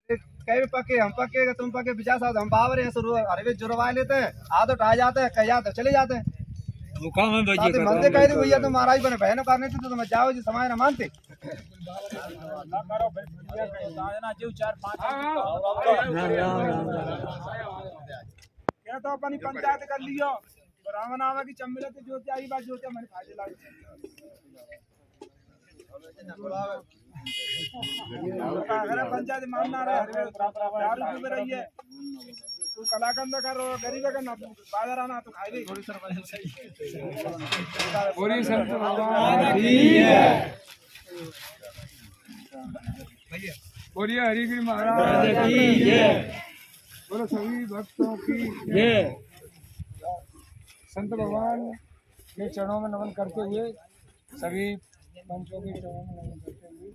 कहीं पक्के हम पक्के तुम पक्के 50 साल हम बावर हैं शुरू अरे जुर्मा लेते हैं आदत आ जाते हैं कह जाते चले जाते हैं मुकाम में बजिए मंदिर कह दी भैया तुम महाराज बने बहनों करने थे तो तुम जाओ जी समाज ना मानते क्या तो अपनी पंचायत कर लियो रावण आवा की चम्मिला तो ज्योति आई बात ज्योति मैंने फायदे लागे पंचायत मानना रहे दारू पी रही है तू कलाकंद कर गरीब का ना बाजार आना तो खाई पूरी संत भगवान की बोलिए हरिगिरी महाराज की जय बोलो सभी भक्तों की जय संत भगवान के चरणों में नमन करते हुए सभी पंचों के चरणों में नमन करते हुए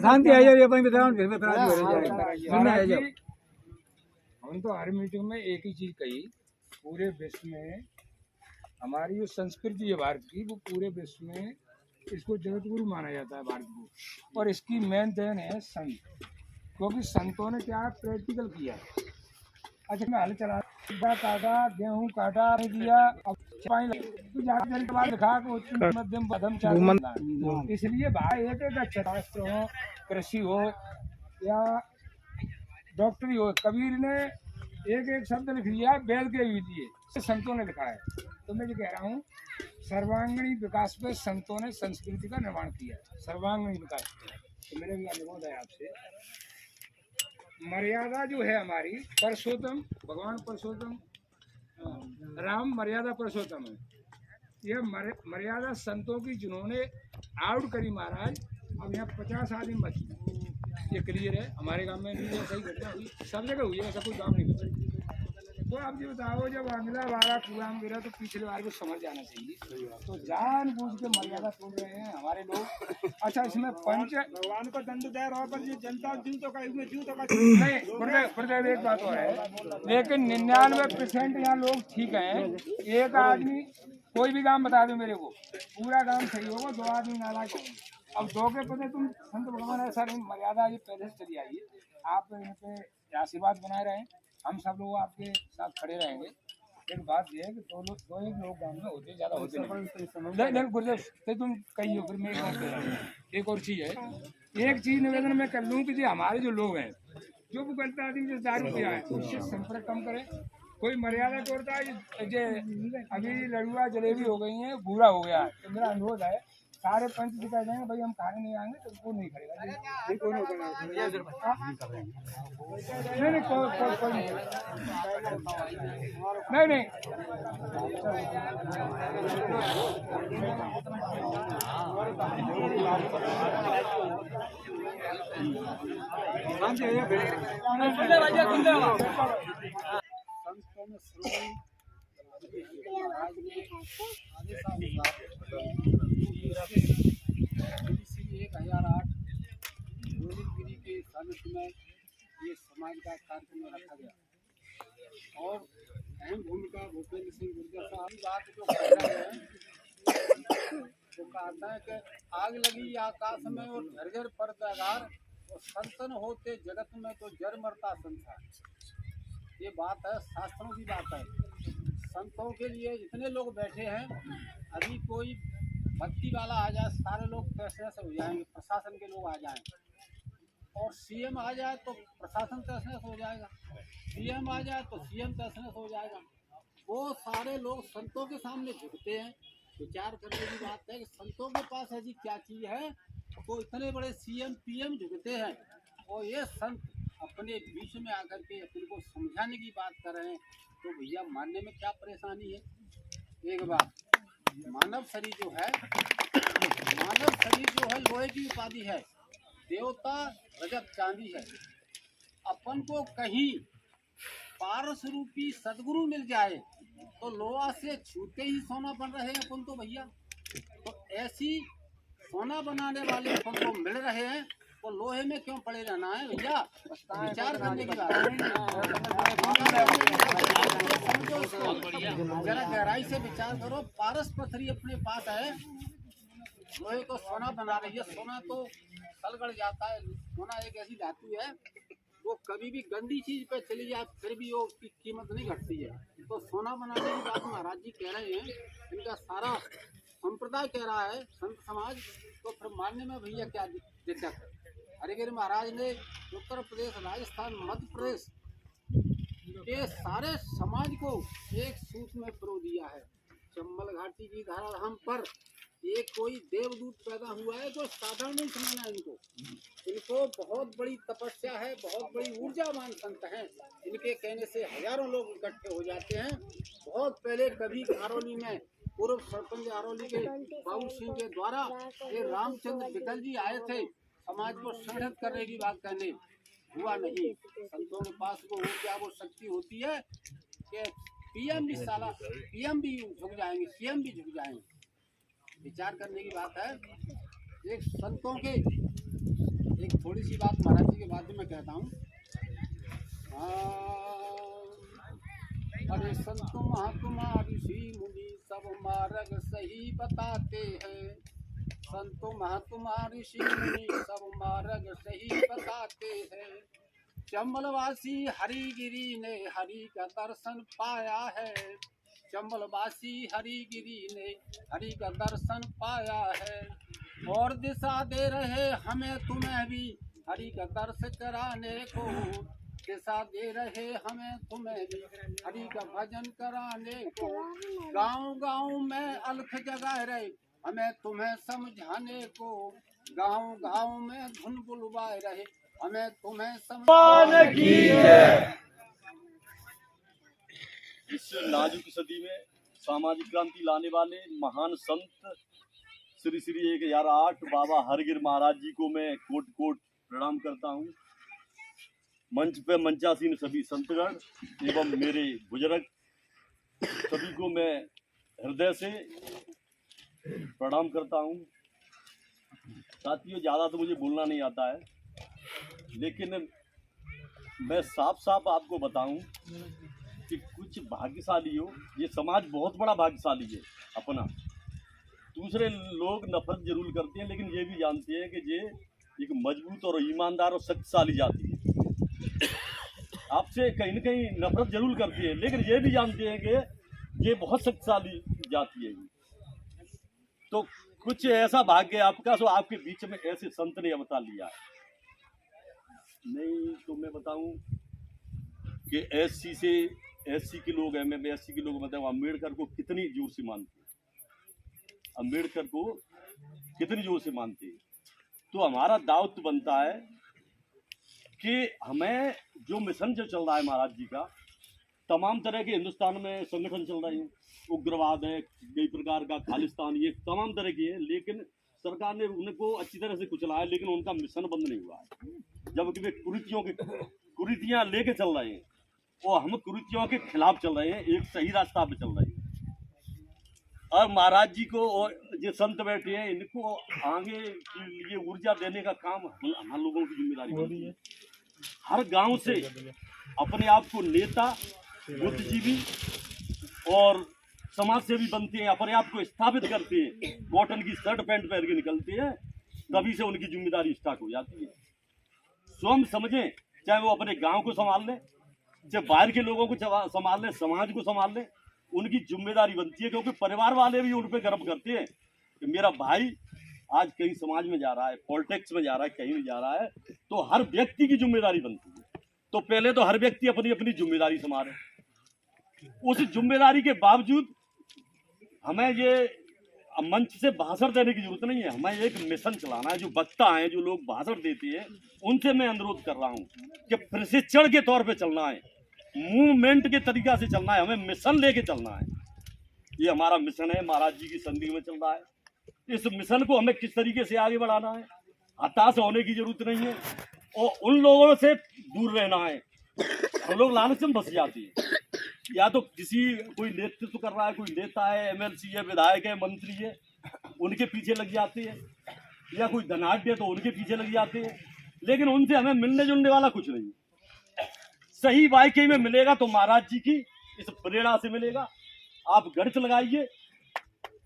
शांति आ जाए अपन बताओ फिर हम तो हर मीटिंग में एक ही चीज कही पूरे विश्व में हमारी जो संस्कृति है भारत की वो पूरे विश्व में इसको जगत गुरु माना जाता है भारत को और इसकी मेन देन है संत क्योंकि संतों ने क्या प्रैक्टिकल किया अच्छा मैं हल चला काटा गेहूं काटा दिया मध्यम पदम इसलिए भाई एक एक शास्त्र हो कृषि हो या डॉक्टरी हो कबीर ने एक एक शब्द लिख लिया वेद के भी दिए संतों ने लिखा है तो मैं जो कह रहा हूँ सर्वांगीण विकास पे संतों ने संस्कृति का निर्माण किया सर्वांगीण विकास तो मेरे भी अनुरोध है आपसे मर्यादा जो है हमारी पुरुषोत्तम भगवान पुरुषोत्तम राम मर्यादा पुरुषोत्तम है यह मर्यादा संतों की जिन्होंने आउट करी महाराज अब यहाँ 50 आदमी बची ये क्लियर है हमारे गांव में भी ऐसा ही घटना हुई सब जगह हुई है ऐसा कोई गांव नहीं बचा तो आप जी बताओ जब अगला बार कुआ में गिरा तो पिछले बार को समझ जाना चाहिए तो जान बूझ के मर्यादा तोड़ रहे हैं हमारे लोग अच्छा इसमें पंच भगवान को दंड दे रहा पर जनता जीव तो का नहीं गुरुदेव एक बात और है लेकिन 99% यहाँ लोग ठीक हैं एक आदमी कोई भी काम बता दो मेरे को पूरा काम सही होगा 2 आदमी नाराज होंगे अब 2 के पते तुम संत भगवान ऐसा नहीं मर्यादा ये पहले से चली आई है आप इन पे आशीर्वाद बनाए रहें हम सब लोग आपके साथ खड़े रहेंगे एक बात ये है कि दो एक लोग गांव में होते ज्यादा होते नहीं गुरुदेव तुम कही हो फिर मैं एक और चीज है एक चीज निवेदन मैं कर लूँ कि जी हमारे जो लोग हैं जो वो गलत आदमी जो दारू पिया है उससे संपर्क कम करें कोई मर्यादा तोड़ता है जो अभी लड़ुआ जलेबी हो गई है बुरा हो गया है तो मेरा अनुरोध है सारे पंच दिखा जाएंगे भाई हम खाने नहीं आएंगे तो वो नहीं खड़ेगा नहीं गिरी के सानिध्य में ये समाज का कार्यक्रम रखा गया और अहम भूमिका भूपेंद्र सिंह गुर्जर साहब बात जो कहना है वो कहता है कि आग लगी आकाश में और झरझर पर्दागार और संतन होते जगत में तो जर मरता संसार ये बात है शास्त्रों की बात है संतों के लिए इतने लोग बैठे हैं अभी कोई भक्ति वाला आ जाए सारे लोग कैसे हो जाएंगे प्रशासन के लोग आ जाएं और सीएम आ जाए तो प्रशासन तहस हो जाएगा सीएम आ जाए तो सीएम तहस हो जाएगा वो सारे लोग संतों के सामने झुकते हैं विचार करने की बात है कि संतों के पास ऐसी क्या चीज़ है वो इतने बड़े सीएम पीएम झुकते हैं और ये संत अपने बीच में आकर के अपने को समझाने की बात कर रहे हैं तो भैया मानने में क्या परेशानी है एक बात मानव शरीर जो है लोहे की उपाधि है देवता रजत चांदी है अपन को कहीं पारस रूपी सदगुरु मिल जाए तो लोहा से छूते ही सोना बन रहे हैं अपन तो भैया तो ऐसी सोना बनाने वाले अपन को मिल रहे हैं तो लोहे में क्यों पड़े रहना है भैया विचार करने की बात जरा गहराई से विचार करो पारस पथरी अपने पास है लोहे को सोना बना रही है। सोना तो सलगड़ जाता है, सोना एक ऐसी धातु है वो कभी भी गंदी चीज पे चली जाए फिर भी वो उसकी कीमत नहीं घटती है। तो सोना बनाने की बात महाराज जी कह रहे हैं, इनका सारा संप्रदाय कह रहा है, संत समाज, तो फिर मानने में भैया क्या दिक्कत है। हरिगिरी महाराज ने उत्तर प्रदेश, राजस्थान, मध्य प्रदेश के सारे समाज को एक सूत में पिरो दिया है। चंबल घाटी की धराधाम पर ये कोई देवदूत पैदा हुआ है जो साधारण नहीं समझना है इनको। इनको बहुत बड़ी तपस्या है, बहुत बड़ी ऊर्जावान संत हैं। इनके कहने से हजारों लोग इकट्ठे हो जाते हैं। बहुत पहले कभी आरौली में पूर्व सरपंच आरौली के बाबू सिंह के द्वारा ये रामचंद्र विकल जी आए थे समाज को संगठित करने की बात कहने, हुआ नहीं। संतों के पास वो ऊर्जा, वो शक्ति होती है कि पीएम भी झुक जाएंगे, सीएम भी झुक जाएंगे। विचार करने की बात है। एक संतों के एक थोड़ी सी बात महाराज जी के बारे में कहता हूँ। अरे संतो महात्मा ऋषि मुनि सब मार्ग सही बताते हैं। संतो महात्मा ऋषि मुनि सब मार्ग सही बताते हैं। चंबलवासी हरिगिरी ने हरि का दर्शन पाया है। चंबलवासी हरिगिरी ने हरि का दर्शन पाया है। और दिशा दे रहे हमें तुम्हें भी हरि का दर्शन कराने को। दिशा दे रहे हमें तुम्हें भी हरि का भजन कराने को। गांव गांव में अलख जगा रहे हमें तुम्हें समझाने को। गांव गांव में धुन बुलवाए रहे हमें तुम्हें समझाने की। इस नाजुक सदी में सामाजिक क्रांति लाने वाले महान संत श्री श्री 1008 बाबा हरगिर महाराज जी को मैं कोट कोट प्रणाम करता हूँ। मंच पे मंचासीन सभी संतगण एवं मेरे बुजुर्ग सभी को मैं हृदय से प्रणाम करता हूँ। साथियों, ज़्यादा तो मुझे बोलना नहीं आता है, लेकिन मैं साफ साफ आपको बताऊं कि कुछ भाग्यशाली हो, ये समाज बहुत बड़ा भाग्यशाली है अपना। दूसरे लोग नफरत जरूर करते हैं, लेकिन ये भी जानते हैं कि ये एक मजबूत और ईमानदार और शक्तिशाली जाति है। आपसे कहीं न कहीं नफरत जरूर करती है, लेकिन ये भी जानते हैं कि ये बहुत शक्तिशाली जाति है। तो कुछ ऐसा भाग्य आपका तो आपके बीच में ऐसे संत ने अवतार लिया है। नहीं तो मैं बताऊं कि एससी के लोग हैं, मैं एससी के लोग बताऊं, अम्बेडकर को कितनी जोर से मानते हैं, अम्बेडकर को कितनी जोर से मानते हैं। तो हमारा दायित्व बनता है कि हमें जो मिशन जो चल रहा है महाराज जी का, तमाम तरह के हिंदुस्तान में संगठन चल रहे हैं, उग्रवाद है, कई प्रकार का खालिस्तान, ये तमाम तरह की है, लेकिन सरकार ने उनको अच्छी तरह से कुचला है, लेकिन उनका मिशन बंद नहीं हुआ है। जबकि वे कुरीतियां लेके चल रहे हैं और हम कुरीतियों के खिलाफ चल रहे हैं, एक सही रास्ता पे चल रहे हैं। और महाराज जी को और जो संत बैठे हैं, इनको आगे के लिए ऊर्जा देने का काम हम लोगों की जिम्मेदारी है। हर गांव से अपने आप को नेता, बुद्धिजीवी और समाज सेवी बनते हैं, अपने आप को स्थापित करते हैं, कॉटन की शर्ट पैंट पहन के निकलते हैं, तभी से उनकी जिम्मेदारी स्टार्ट हो जाती है। स्वयं समझें, चाहे वो अपने गांव को संभाल लें, चाहे बाहर के लोगों को संभाल लें, समाज को संभाल लें, उनकी जिम्मेदारी बनती है। क्योंकि परिवार वाले भी उन पर गर्व करते हैं कि मेरा भाई आज कहीं समाज में जा रहा है, पॉलिटिक्स में जा रहा है, कहीं भी जा रहा है, तो हर व्यक्ति की जिम्मेदारी बनती है। तो पहले तो हर व्यक्ति अपनी अपनी जिम्मेदारी संभाले। उस जिम्मेदारी के बावजूद हमें ये मंच से भाषण देने की जरूरत नहीं है, हमें एक मिशन चलाना है। जो वक्ता हैं, जो लोग भाषण देते हैं, उनसे मैं अनुरोध कर रहा हूँ कि प्रशिक्षण के तौर पे चलना है, मूवमेंट के तरीका से चलना है, हमें मिशन लेके चलना है। ये हमारा मिशन है, महाराज जी की संधि में चल रहा है। इस मिशन को हमें किस तरीके से आगे बढ़ाना है, हताश होने की जरूरत नहीं है और उन लोगों से दूर रहना है। हम लोग लालच में फंस जाते हैं, या तो कोई नेतृत्व कर रहा है, कोई नेता है, एमएलसी है, विधायक है, मंत्री है, उनके पीछे लग जाते हैं, या कोई धनाढ्य है तो उनके पीछे लग जाते हैं, लेकिन उनसे हमें मिलने जुलने वाला कुछ नहीं है। सही वाकई में मिलेगा तो महाराज जी की इस प्रेरणा से मिलेगा। आप गणित लगाइए,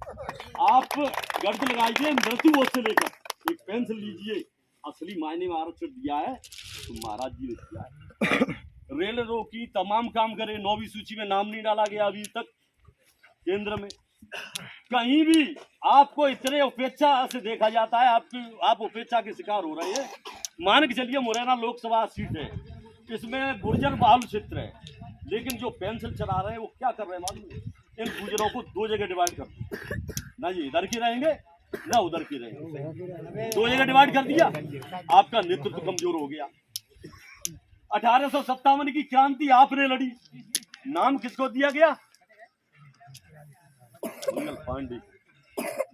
आप गर्द लगाइए मृत्यु से लेकर एक पेंसिल लीजिए, असली मायने में आरक्षण दिया है तो महाराज जी ने दिया है। रेल रोकी तमाम काम करे, 9वीं सूची में नाम नहीं डाला गया अभी तक केंद्र में। कहीं भी आपको इतने उपेक्षा से देखा जाता है, आप उपेक्षा के शिकार हो रहे हैं। मान के चलिए मुरैना लोकसभा सीट है, इसमें गुर्जर बाहुल क्षेत्र है, लेकिन जो पेंसिल चला रहे हैं वो क्या कर रहे हैं मालूम है? इन गुर्जरों को 2 जगह डिवाइड कर दिया, ना ये इधर के रहेंगे ना उधर के रहेंगे, 2 जगह डिवाइड कर दिया। आपका नेतृत्व कमजोर हो गया। 1857 की क्रांति आपने लड़ी, नाम किसको दिया गया? मंगल पांडे,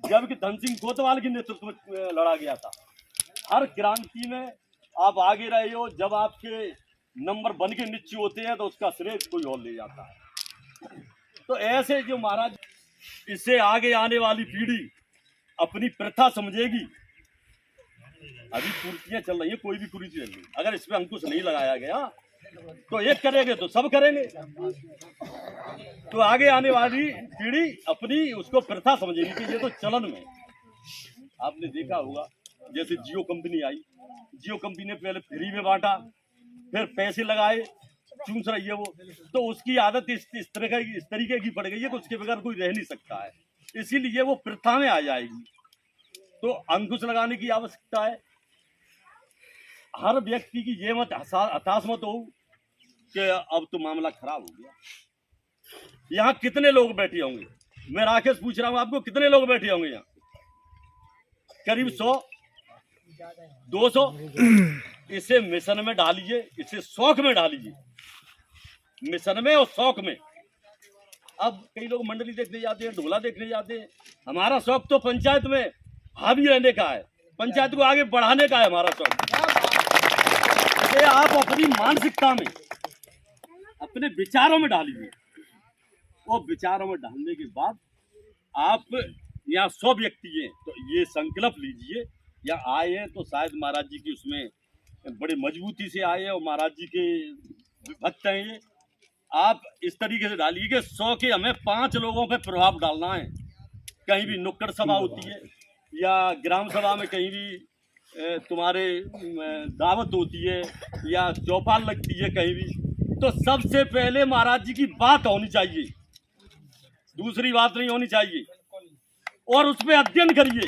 जबकि धन सिंह कोतवाल के नेतृत्व में लड़ा गया था। हर क्रांति में आप आगे रहे हो, जब आपके नंबर बन के नीचे होते हैं तो उसका श्रेय कोई और ले जाता है। तो ऐसे जो महाराज, इससे आगे आने वाली पीढ़ी अपनी प्रथा समझेगी। अभी कुर्सियां चल रही है, कोई भी कुर्सी चल रही, अगर इस पे अंकुश नहीं लगाया गया तो एक करेंगे तो सब करेंगे। तो आगे आने वाली पीढ़ी अपनी उसको प्रथा समझेगी कि ये तो चलन में। आपने देखा होगा जैसे जियो कंपनी आई, जियो कंपनी ने पहले फ्री में बांटा, फिर पैसे लगाए, चूस रही है वो, तो उसकी आदत इस तरीके की पड़ गई है कि उसके बगैर कोई रह नहीं सकता है, इसीलिए वो प्रथा में आ जाएगी। तो अंकुश लगाने की आवश्यकता है। हर व्यक्ति की ये मत हताश मत हो कि अब तो मामला खराब हो गया। यहाँ कितने लोग बैठे होंगे? मैं राकेश पूछ रहा हूँ आपको, कितने लोग बैठे होंगे यहाँ? करीब 100 200। इसे मिशन में डालिए, इसे शौक में डालिए, मिशन में और शौक में। अब कई लोग मंडली देखने जाते हैं, ढोला देखने जाते हैं। हमारा शौक तो पंचायत में हावी रहने का है, पंचायत को आगे बढ़ाने का है हमारा शौक। इसे आप अपनी मानसिकता में, अपने विचारों में डालिए, और विचारों में डालने के बाद आप यहाँ 100 व्यक्ति हैं तो ये संकल्प लीजिए, या आए हैं तो शायद महाराज जी की उसमें बड़े मजबूती से आए हैं और महाराज जी के भक्त हैं ये। आप इस तरीके से डालिए कि 100 के हमें 5 लोगों पे प्रभाव डालना है। कहीं भी नुक्कड़ सभा होती है या ग्राम सभा में कहीं भी तुम्हारे दावत होती है या चौपाल लगती है कहीं भी, तो सबसे पहले महाराज जी की बात होनी चाहिए, दूसरी बात नहीं होनी चाहिए। और उस पर अध्ययन करिए,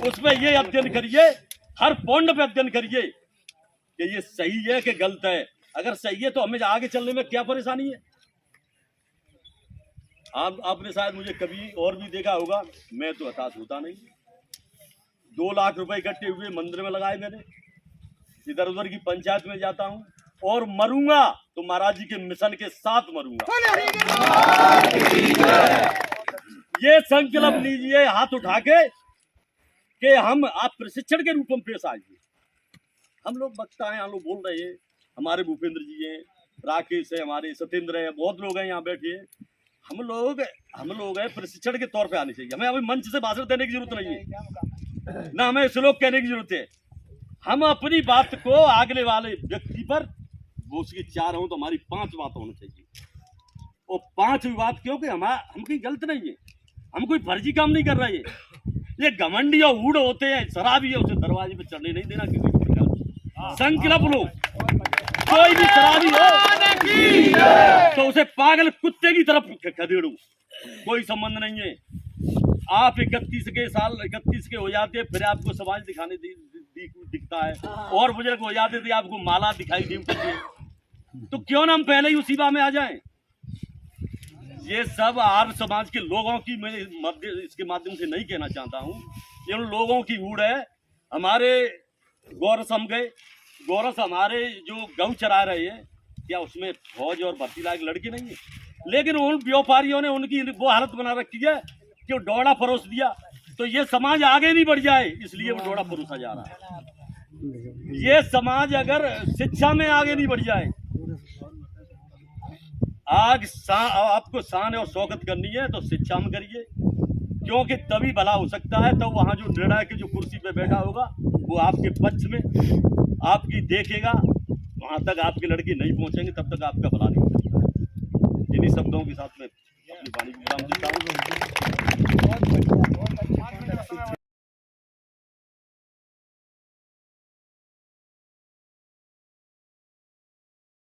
उसमें ये अध्ययन करिए, हर पॉइंट पे अध्ययन करिए कि ये सही है कि गलत है। अगर सही है तो हमें आगे चलने में क्या परेशानी है? आपने शायद मुझे कभी और भी देखा होगा, मैं तो हताश होता नहीं। 2 लाख रुपए इकट्ठे हुए मंदिर में लगाए मैंने, इधर उधर की पंचायत में जाता हूँ, और मरूंगा तो महाराज जी के मिशन के साथ मरूंगा। ये संकल्प लीजिए हाथ उठा के कि हम आप प्रशिक्षण के रूप में पेश आइए। हम लोग वक्ता हैं, हम लोग बोल रहे हैं, हमारे भूपेंद्र जी हैं, राकेश है, हमारे सत्येंद्र है, बहुत लोग हैं यहाँ बैठे हैं। हम लोग हैं प्रशिक्षण के तौर पे आने चाहिए। हमें अभी मंच से भाषण देने की जरूरत नहीं है, ना हमें श्लोक कहने की जरूरत है। हम अपनी बात को आगले वाले व्यक्ति पर, वो उसकी 4 हो तो हमारी 5 बात होनी चाहिए। और 5 बात क्योंकि हम कहीं गलत नहीं है, हम कोई फर्जी काम नहीं कर रहे हैं। ये घमंडी और ऊड़ होते हैं, शराबी है, उसे दरवाजे पे चढ़ने नहीं देना। क्योंकि संकल्प लो, कोई भी शराबी हो तो उसे पागल कुत्ते की तरफ खदेड़ो, कोई संबंध नहीं है। आप 31 के हो जाते हैं, फिर आपको समाज दिखाने दिखता है, और बुजुर्ग हो जाते थे आपको माला दिखाई देती है, तो क्यों ना हम पहले ही उसी बात में आ जाएं। ये सब आर्य समाज के लोगों की, मैं इसके माध्यम से नहीं कहना चाहता हूँ, ये उन लोगों की ऊड़ है। हमारे गौरस हम गए, गौरस हमारे जो गऊ चरा रहे हैं, क्या उसमें फौज और भर्ती लायक लड़के नहीं है? लेकिन उन व्यापारियों ने उनकी वो हालत बना रखी है कि वो डोड़ा परोस दिया, तो ये समाज आगे नहीं बढ़ जाए, इसलिए वो डोड़ा परोसा जा रहा है। ये समाज अगर शिक्षा में आगे नहीं बढ़ जाए, आपको शान और शौकत करनी है तो शिक्षा में करिए, क्योंकि तभी भला हो सकता है। तो वहाँ जो निर्णय की जो कुर्सी पे बैठा होगा वो आपके पक्ष में आपकी देखेगा, वहाँ तक आपके लड़के नहीं पहुँचेंगे, तब तक आपका भला नहीं हो सकता है। इन्हीं शब्दों के साथ में अपनी वाणी को विराम देता हूँ।